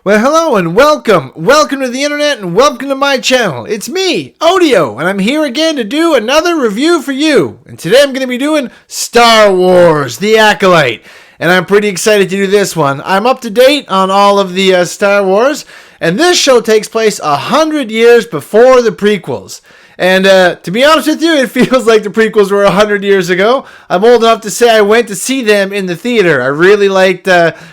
Well, hello and welcome. Welcome to the internet and welcome to my channel. It's me, Odio, and I'm here again to do another review for you. And today I'm going to be doing Star Wars, The Acolyte. And I'm pretty excited to do this one. I'm up to date on all of the Star Wars, and this show takes place 100 years before the prequels. And to be honest with you, it feels like the prequels were 100 years ago. I'm old enough to say I went to see them in the theater. I really liked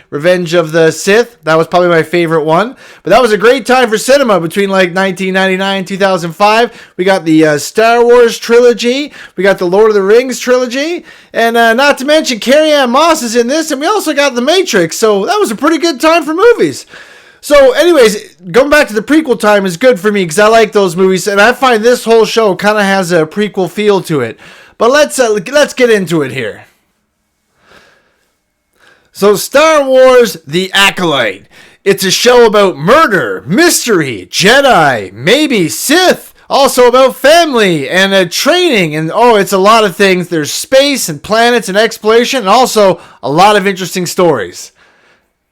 Revenge of the Sith. That was probably my favorite one. But that was a great time for cinema between like 1999 and 2005. We got the Star Wars trilogy. We got the Lord of the Rings trilogy. And not to mention Carrie-Anne Moss is in this. And we also got The Matrix. So that was a pretty good time for movies. So anyways, going back to the prequel time is good for me because I like those movies, and I find this whole show kind of has a prequel feel to it. But let's get into it here. So Star Wars The Acolyte. It's a show about murder, mystery, Jedi, maybe Sith, also about family and training, and it's a lot of things. There's space and planets and exploration, and also a lot of interesting stories.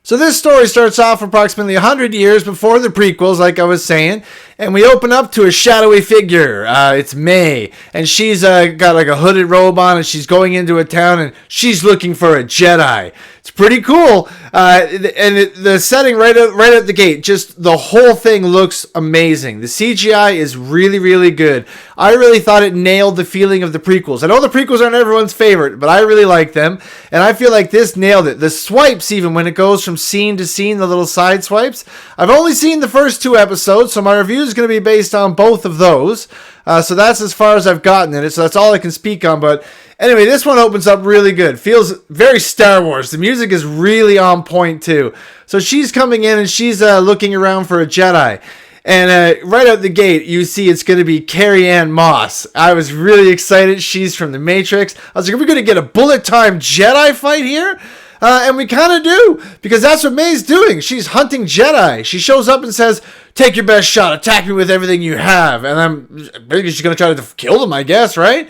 So this story starts off approximately 100 years before the prequels, like I was saying, and we open up to a shadowy figure. It's May, and she's got like a hooded robe on, and she's going into a town, and she's looking for a Jedi. It's pretty cool, the setting right out the gate, just the whole thing looks amazing. The CGI is really, really good. I really thought it nailed the feeling of the prequels. I know the prequels aren't everyone's favorite, but I really like them, and I feel like this nailed it. The swipes, even when it goes from scene to scene, the little side swipes. I've only seen the first 2 episodes, so my review is going to be based on both of those. So that's as far as I've gotten in it, so that's all I can speak on, but anyway, this one opens up really good. Feels very Star Wars. The music is really on point too. So she's coming in and she's looking around for a Jedi. And right out the gate, you see it's going to be Carrie-Anne Moss. I was really excited. She's from The Matrix. I was like, are we going to get a bullet time Jedi fight here? And we kind of do, because that's what May's doing. She's hunting Jedi. She shows up and says, take your best shot. Attack me with everything you have. And maybe she's going to try to kill them, I guess, right?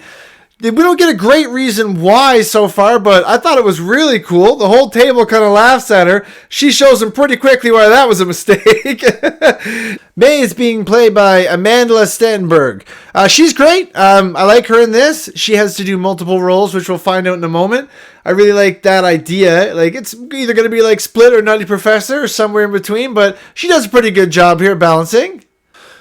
We don't get a great reason why so far, but I thought it was really cool. The whole table kind of laughs at her. She shows them pretty quickly why that was a mistake. May is being played by Amanda Stenberg. She's great. I like her in this. She has to do multiple roles, which we'll find out in a moment. I really like that idea. Like, it's either going to be like Split or Nutty Professor or somewhere in between, but she does a pretty good job here balancing.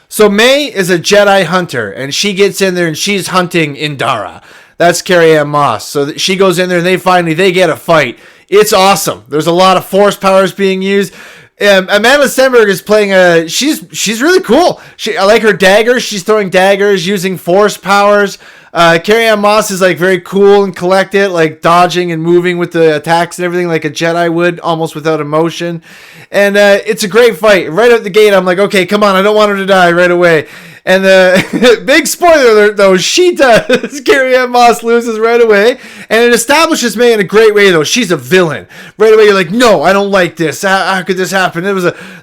So May is a Jedi hunter, and she gets in there and she's hunting Indara. That's Carrie-Anne Moss. So she goes in there and they get a fight. It's awesome. There's a lot of force powers being used. Amanda Stenberg is playing she's really cool. I like her daggers. She's throwing daggers using force powers. Carrie-Anne Moss is like very cool and collected, like dodging and moving with the attacks and everything like a Jedi would, almost without emotion. And it's a great fight. Right out the gate, I'm like, okay, come on, I don't want her to die right away. And big spoiler alert, though, she does. Carrie-Anne Moss loses right away. And it establishes May in a great way, though. She's a villain. Right away, you're like, no, I don't like this. How could this happen? That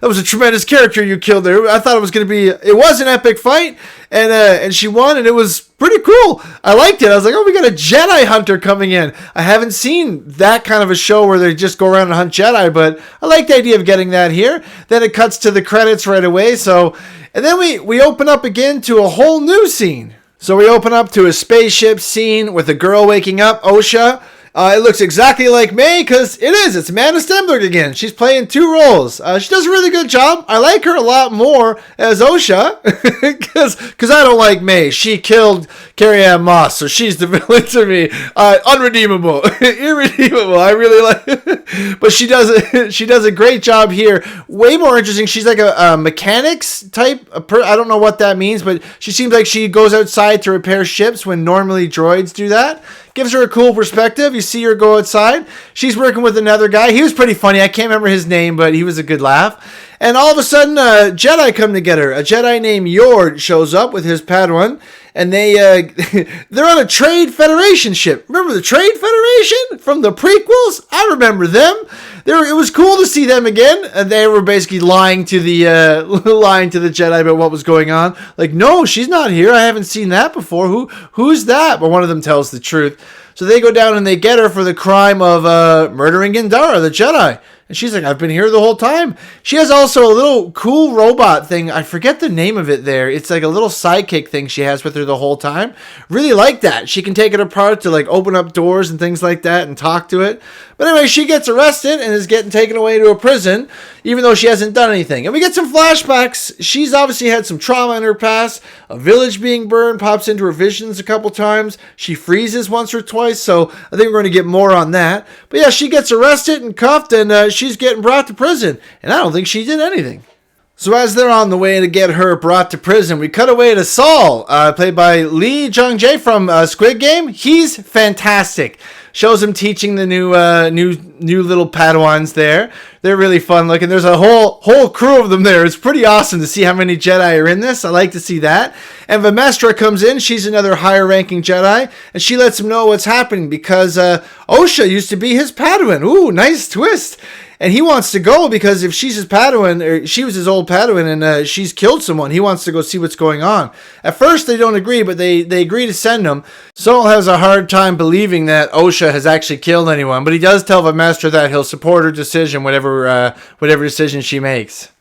was a tremendous character you killed there. I thought it was going to be... It was an epic fight. And she won, and it was pretty cool. I liked it. I was like, oh, we got a Jedi hunter coming in. I haven't seen that kind of a show where they just go around and hunt Jedi, but I like the idea of getting that here. Then it cuts to the credits right away, so... And then we open up again to a whole new scene. So we open up to a spaceship scene with a girl waking up, Osha. It looks exactly like May because it is. It's Amanda Stenberg again. She's playing 2 roles. She does a really good job. I like her a lot more as Osha because I don't like May. She killed Carrie-Anne Moss, so she's the villain to me. Unredeemable, irredeemable. I really like it. But she does a great job here. Way more interesting. She's like a mechanics type. I don't know what that means, but she seems like she goes outside to repair ships when normally droids do that. Gives her a cool perspective. You see her go outside. She's working with another guy. He was pretty funny. I can't remember his name, but he was a good laugh. And all of a sudden, a Jedi come to get her. A Jedi named Yord shows up with his Padawan, and they're on a Trade Federation ship. Remember the Trade Federation from the prequels? I remember them. It was cool to see them again, and they were basically lying to the Jedi about what was going on. Like, no, she's not here. I haven't seen that before. Who's that? But one of them tells the truth. So they go down and they get her for the crime of murdering Indara, the Jedi. And she's like, I've been here the whole time. She has also a little cool robot thing. I forget the name of it there. It's like a little sidekick thing she has with her the whole time. Really like that. She can take it apart to like open up doors and things like that and talk to it. But anyway, she gets arrested and is getting taken away to a prison, even though she hasn't done anything. And we get some flashbacks. She's obviously had some trauma in her past. A village being burned pops into her visions a couple times. She freezes once or twice, so I think we're going to get more on that. But yeah, she gets arrested and cuffed, and she's getting brought to prison. And I don't think she did anything. So as they're on the way to get her brought to prison, we cut away to Saul, played by Lee Jung-jae from Squid Game. He's fantastic. Shows him teaching the new little Padawans there. They're really fun looking. There's a whole crew of them there. It's pretty awesome to see how many Jedi are in this. I like to see that. And Vamestra comes in. She's another higher ranking Jedi, and she lets him know what's happening because Osha used to be his Padawan. Ooh, nice twist. And he wants to go because if she's his Padawan, or she was his old Padawan, and she's killed someone, he wants to go see what's going on. At first, they don't agree, but they agree to send him. Saul has a hard time believing that Osha has actually killed anyone, but he does tell Vamestra that he'll support her decision, whatever decision she makes.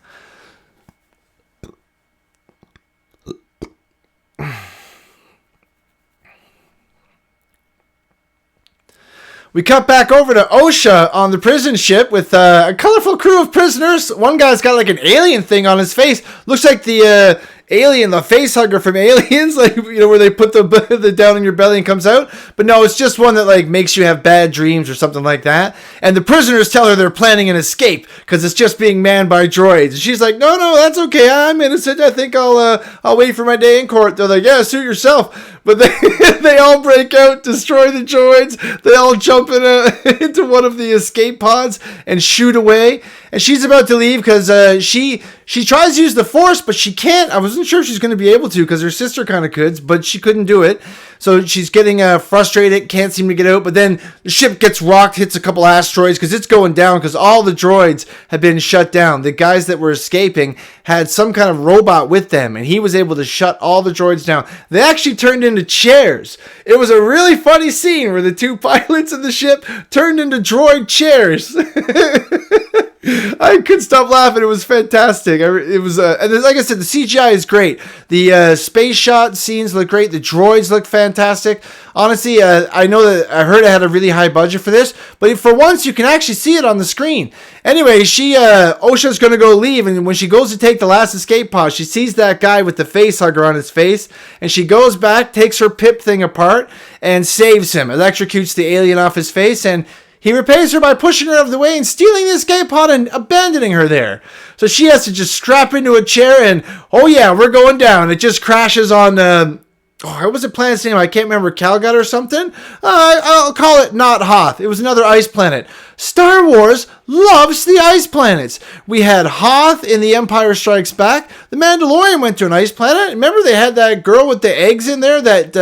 We cut back over to Osha on the prison ship with a colorful crew of prisoners. One guy's got like an alien thing on his face. Looks like the alien, the face hugger from Aliens, like, you know, where they put the down in your belly and comes out. But no, it's just one that like makes you have bad dreams or something like that. And the prisoners tell her they're planning an escape because it's just being manned by droids. And she's like, no, that's okay. I'm innocent. I think I'll wait for my day in court. They're like, yeah, suit yourself. But they all break out, destroy the droids. They all jump into one of the escape pods and shoot away. And she's about to leave because she tries to use the Force, but she can't. I wasn't sure she's going to be able to because her sister kind of could, but she couldn't do it. So she's getting frustrated, can't seem to get out. But then the ship gets rocked, hits a couple asteroids because it's going down because all the droids have been shut down. The guys that were escaping had some kind of robot with them, and he was able to shut all the droids down. They actually turned into chairs. It was a really funny scene where the two pilots of the ship turned into droid chairs. I couldn't stop laughing. It was fantastic. It was, and like I said, the CGI is great. The space shot scenes look great. The droids look fantastic. Honestly, I know that I heard it had a really high budget for this, but for once you can actually see it on the screen. Anyway, Osha's going to go leave, and when she goes to take the last escape pod, she sees that guy with the face hugger on his face, and she goes back, takes her pip thing apart, and saves him. Electrocutes the alien off his face, and he repays her by pushing her out of the way and stealing the escape pod and abandoning her there. So she has to just strap into a chair and, oh yeah, we're going down. It just crashes on, what was the planet's name? I can't remember, Calgut or something? I'll call it not Hoth. It was another ice planet. Star Wars loves the ice planets. We had Hoth in The Empire Strikes Back. The Mandalorian went to an ice planet. Remember they had that girl with the eggs in there that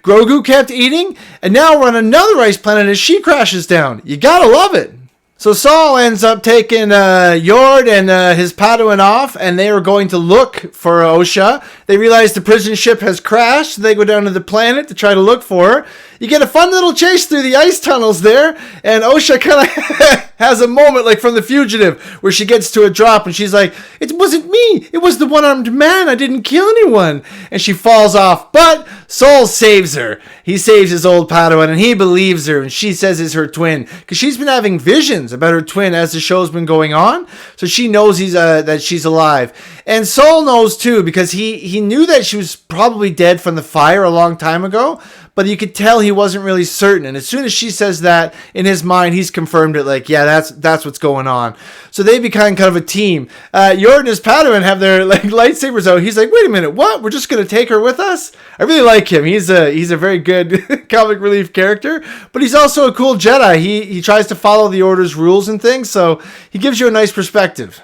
Grogu kept eating? And now we're on another ice planet as she crashes down. You gotta love it. So Saul ends up taking Yord and his Padawan off, and they are going to look for Osha. They realize the prison ship has crashed, so they go down to the planet to try to look for her. You get a fun little chase through the ice tunnels there, and Osha kind of has a moment like from The Fugitive, where she gets to a drop, and she's like, it wasn't me, it was the one-armed man, I didn't kill anyone. And she falls off, but Saul saves her. He saves his old Padawan, and he believes her, and she says it's her twin, because she's been having visions about her twin as the show's been going on, so she knows that she's alive. And Saul knows too, because he knew that she was probably dead from the fire a long time ago, but you could tell he wasn't really certain. And as soon as she says that, in his mind, he's confirmed it, like, yeah, that's what's going on. So they become kind of a team. Yord and his Padawan have their like lightsabers out. He's like, wait a minute, what? We're just going to take her with us? I really like him. He's a very good comic relief character, but he's also a cool Jedi. He tries to follow the Order's rules and things, so he gives you a nice perspective.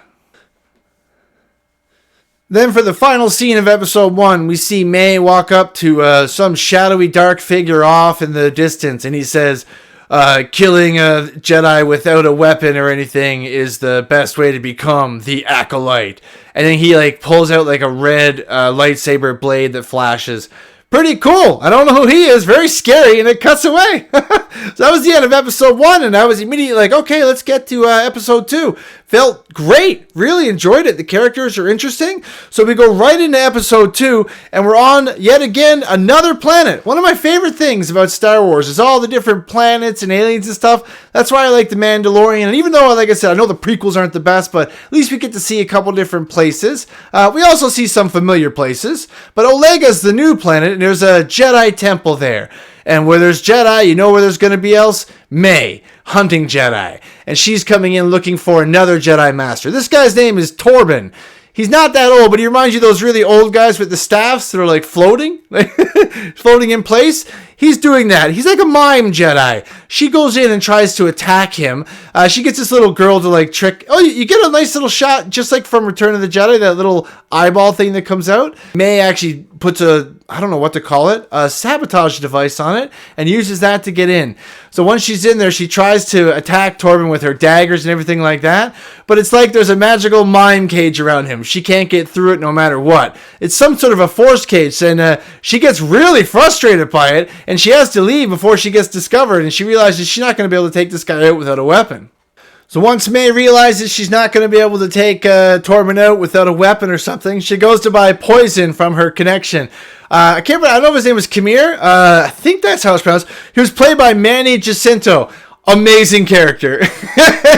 Then for the final scene of episode 1, we see May walk up to some shadowy dark figure off in the distance, and he says, killing a Jedi without a weapon or anything is the best way to become the Acolyte. And then he like pulls out like a red lightsaber blade that flashes. Pretty cool. I don't know who he is. Very scary, and it cuts away. So that was the end of episode 1, and I was immediately like, okay, let's get to episode 2. Felt great. Really enjoyed it. The characters are interesting. So we go right into episode 2, and we're on, yet again, another planet. One of my favorite things about Star Wars is all the different planets and aliens and stuff. That's why I like The Mandalorian. And even though, like I said, I know the prequels aren't the best, but at least we get to see a couple different places. We also see some familiar places. But Olega's the new planet, and there's a Jedi temple there. And where there's Jedi, you know where there's going to be else? May, hunting Jedi. And she's coming in looking for another Jedi Master. This guy's name is Torben. He's not that old, but he reminds you of those really old guys with the staffs that are like floating, floating in place. He's doing that. He's like a mime Jedi. She goes in and tries to attack him. She gets this little girl to like trick. Oh, you get a nice little shot, just like from Return of the Jedi, that little eyeball thing that comes out. May actually puts I don't know what to call it, a sabotage device on it, and uses that to get in. So once she's in there, she tries to attack Torben with her daggers and everything like that. But it's like there's a magical mime cage around him. She can't get through it no matter what. It's some sort of a force cage, and she gets really frustrated by it, and she has to leave before she gets discovered, and she realizes she's not going to be able to take this guy out without a weapon. So once May realizes she's not going to be able to take Torben out without a weapon or something, she goes to buy poison from her connection. I can't remember, I don't know if his name was Kamir. I think that's how it's pronounced. He was played by Manny Jacinto. Amazing character.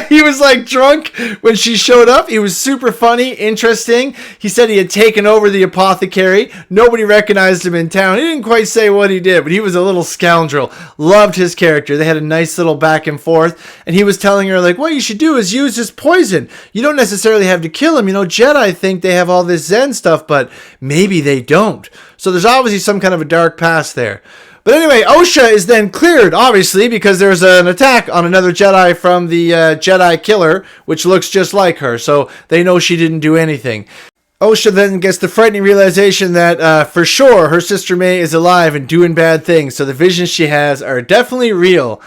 He was like drunk when she showed up. He was super funny, interesting. He said he had taken over the apothecary. Nobody recognized him in town. He didn't quite say what he did, but he was a little scoundrel. Loved his character. They had a nice little back and forth. And he was telling her, like, what you should do is use this poison. You don't necessarily have to kill him. You know, Jedi think they have all this Zen stuff, but maybe they don't. So there's obviously some kind of a dark past there. But anyway, Osha is then cleared, obviously, because there's an attack on another Jedi from the Jedi killer, which looks just like her, so they know she didn't do anything. Osha then gets the frightening realization that, for sure, her sister May is alive and doing bad things, so the visions she has are definitely real.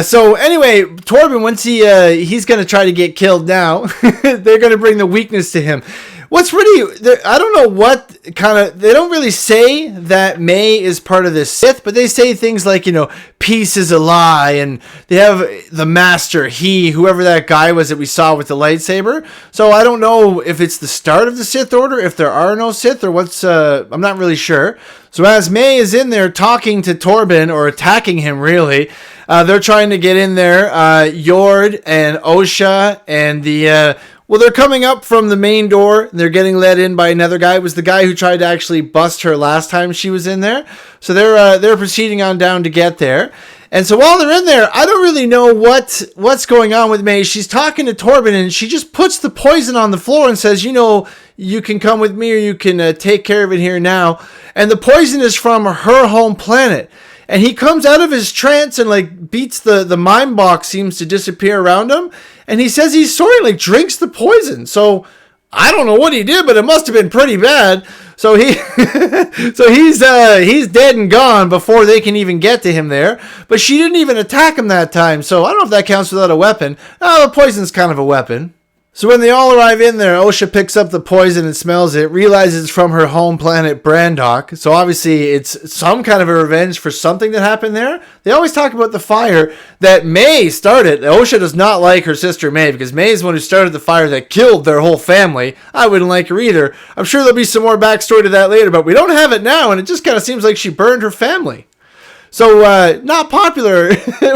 So anyway, Torben, once he's going to try to get killed now, they're going to bring the weakness to him. What's really, I don't know what kind of, they don't really say that May is part of the Sith, but they say things like, you know, peace is a lie, and they have the master, whoever that guy was that we saw with the lightsaber. So I don't know if it's the start of the Sith Order, if there are no Sith, or what's, I'm not really sure. So as May is in there talking to Torben, or attacking him really, they're trying to get in there, Yord and Osha and well, they're coming up from the main door, and they're getting let in by another guy. It was the guy who tried to actually bust her last time she was in there. So they're proceeding on down to get there. And so while they're in there, I don't really know what's going on with May. She's talking to Torben, and she just puts the poison on the floor and says, you know, you can come with me, or you can take care of it here now. And the poison is from her home planet. And he comes out of his trance and like beats the mime box, seems to disappear around him. And he says he's sorry, like drinks the poison. So I don't know what he did, but it must have been pretty bad. So he's dead and gone before they can even get to him there. But she didn't even attack him that time. So I don't know if that counts without a weapon. Oh, the poison's kind of a weapon. So when they all arrive in there, Osha picks up the poison and smells it, realizes it's from her home planet, Brandok. So obviously it's some kind of a revenge for something that happened there. They always talk about the fire that May started. Osha does not like her sister May, because May is the one who started the fire that killed their whole family. I wouldn't like her either. I'm sure there'll be some more backstory to that later, but we don't have it now, and it just kind of seems like she burned her family. So not popular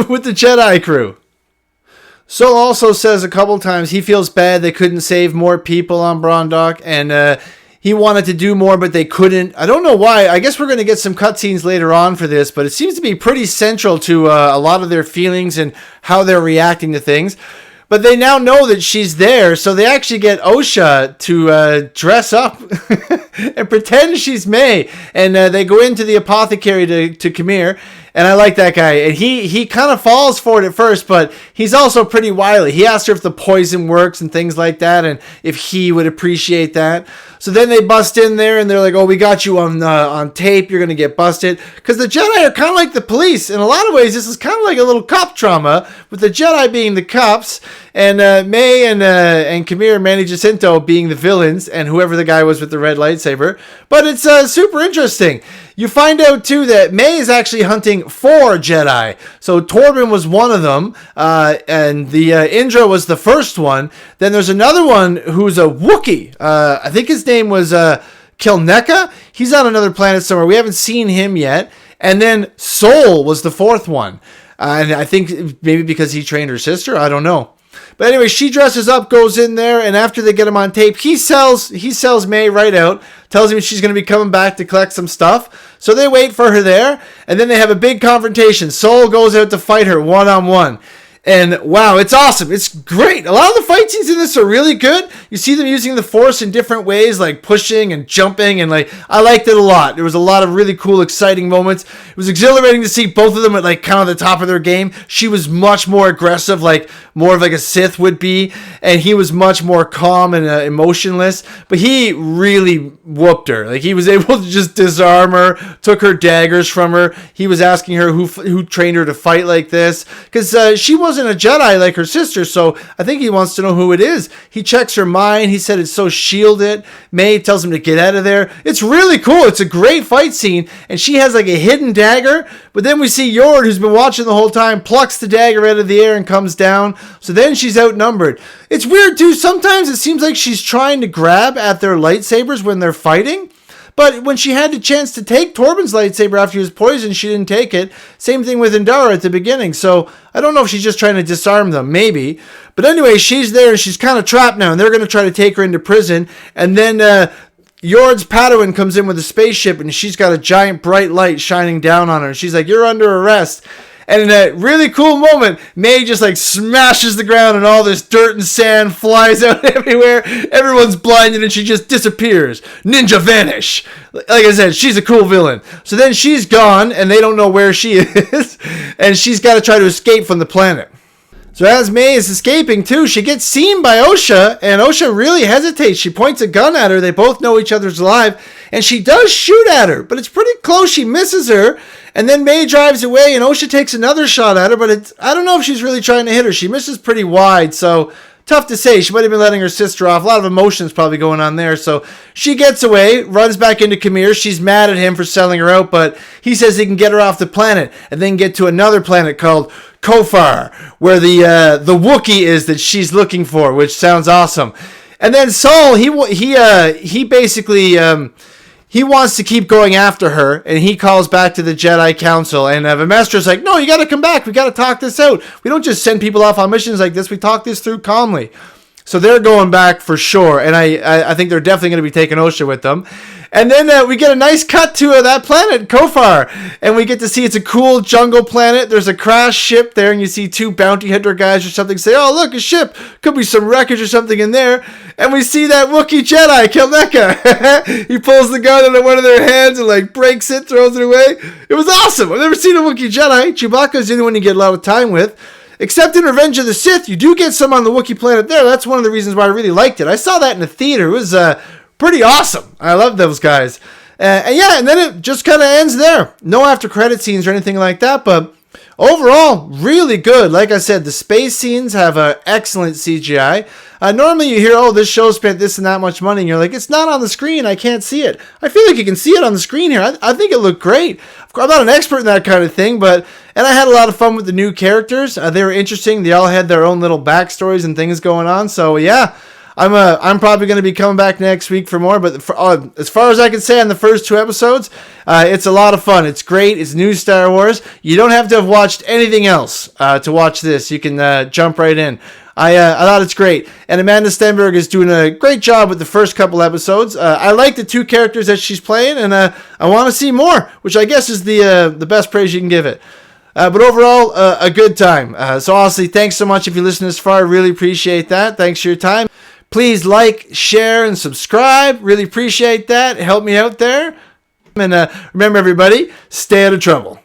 with the Jedi crew. Sol also says a couple times he feels bad they couldn't save more people on Brondok, and he wanted to do more, but they couldn't. I don't know why. I guess we're going to get some cutscenes later on for this, but it seems to be pretty central to a lot of their feelings and how they're reacting to things. But they now know that she's there, so they actually get Osha to dress up and pretend she's May. And they go into the apothecary to Kamir, and I like that guy. And he kind of falls for it at first, but he's also pretty wily. He asks her if the poison works and things like that, and if he would appreciate that. So then they bust in there, and they're like, oh, we got you on tape. You're going to get busted. Because the Jedi are kind of like the police. In a lot of ways, this is kind of like a little cop drama, with the Jedi being the cops, and May and Kamir, Manny Jacinto, being the villains, and whoever the guy was with the red lightsaber. But it's super interesting. You find out, too, that May is actually hunting 4 Jedi. So Torben was one of them, and the Indra was the first one. Then there's another one who's a Wookiee. I think his name was Kilneka. He's on another planet somewhere. We haven't seen him yet. And then Sol was the 4th one. And I think maybe because he trained her sister. I don't know. But anyway, she dresses up, goes in there, and after they get him on tape, he sells May right out, tells him she's going to be coming back to collect some stuff. So they wait for her there, and then they have a big confrontation. Sol goes out to fight her one-on-one. And wow, it's awesome. It's great. A lot of the fight scenes in this are really good. You see them using the Force in different ways, like pushing and jumping, and I liked it a lot. There was a lot of really cool, exciting moments. It was exhilarating to see both of them at kind of the top of their game. She was much more aggressive, more of a Sith would be, and he was much more calm and emotionless. But he really whooped her. He was able to just disarm her, took her daggers from her. He was asking her who trained her to fight like this, because she wasn't a Jedi like her sister, so I think he wants to know who it is. He checks her mind. He said it's so shielded. May tells him to get out of there. It's really cool. It's a great fight scene, and she has a hidden dagger, but then we see Yord, who's been watching the whole time, plucks the dagger out of the air and comes down, so then she's outnumbered. It's weird, too. Sometimes it seems like she's trying to grab at their lightsabers when they're fighting. But when she had the chance to take Torben's lightsaber after he was poisoned, she didn't take it. Same thing with Indara at the beginning. So I don't know if she's just trying to disarm them, maybe. But anyway, she's there and she's kind of trapped now. And they're going to try to take her into prison. And then Yord's Padawan comes in with a spaceship and she's got a giant bright light shining down on her. And she's like, "You're under arrest." And in a really cool moment, May just smashes the ground and all this dirt and sand flies out everywhere. Everyone's blinded and she just disappears. Ninja vanish. Like I said, she's a cool villain. So then she's gone and they don't know where she is. And she's got to try to escape from the planet. So as May is escaping too, she gets seen by Osha, and Osha really hesitates. She points a gun at her. They both know each other's alive, and she does shoot at her, but it's pretty close. She misses her, and then May drives away, and Osha takes another shot at her, but I don't know if she's really trying to hit her. She misses pretty wide, so tough to say. She might have been letting her sister off. A lot of emotions probably going on there. So she gets away, runs back into Khmer. She's mad at him for selling her out, but he says he can get her off the planet and then get to another planet called Kofar, where the Wookiee is that she's looking for, which sounds awesome. And then Saul, he basically he wants to keep going after her, and he calls back to the Jedi Council, and Vimestra's like, "No, you got to come back. We got to talk this out. We don't just send people off on missions like this. We talk this through calmly." So they're going back for sure, and I think they're definitely going to be taking Osha with them. And then we get a nice cut to that planet, Kofar, and we get to see it's a cool jungle planet. There's a crashed ship there, and you see 2 bounty hunter guys or something say, "Oh, look, a ship. Could be some wreckage or something in there." And we see that Wookiee Jedi, Kilneka. He pulls the gun out of one of their hands and breaks it, throws it away. It was awesome. I've never seen a Wookiee Jedi. Chewbacca's the only one you get a lot of time with. Except in Revenge of the Sith, you do get some on the Wookiee planet there. That's one of the reasons why I really liked it. I saw that in the theater. It was pretty awesome. I love those guys. And then it just kind of ends there. No after credit scenes or anything like that, but overall, really good. Like I said, the space scenes have excellent CGI. Normally you hear, "Oh, this show spent this and that much money," and you're like, "It's not on the screen. I can't see it." I feel like you can see it on the screen here. I think it looked great. I'm not an expert in that kind of thing, and I had a lot of fun with the new characters. They were interesting. They all had their own little backstories and things going on. So yeah, I'm probably going to be coming back next week for more. But as far as I can say on the first 2 episodes, it's a lot of fun. It's great. It's new Star Wars. You don't have to have watched anything else to watch this. You can jump right in. I thought it's great. And Amanda Stenberg is doing a great job with the first couple episodes. I like the 2 characters that she's playing, and I want to see more, which I guess is the best praise you can give it. But overall, a good time. So honestly, thanks so much if you listen this far. I really appreciate that. Thanks for your time. Please like, share, and subscribe. Really appreciate that. Help me out there. And remember, everybody, stay out of trouble.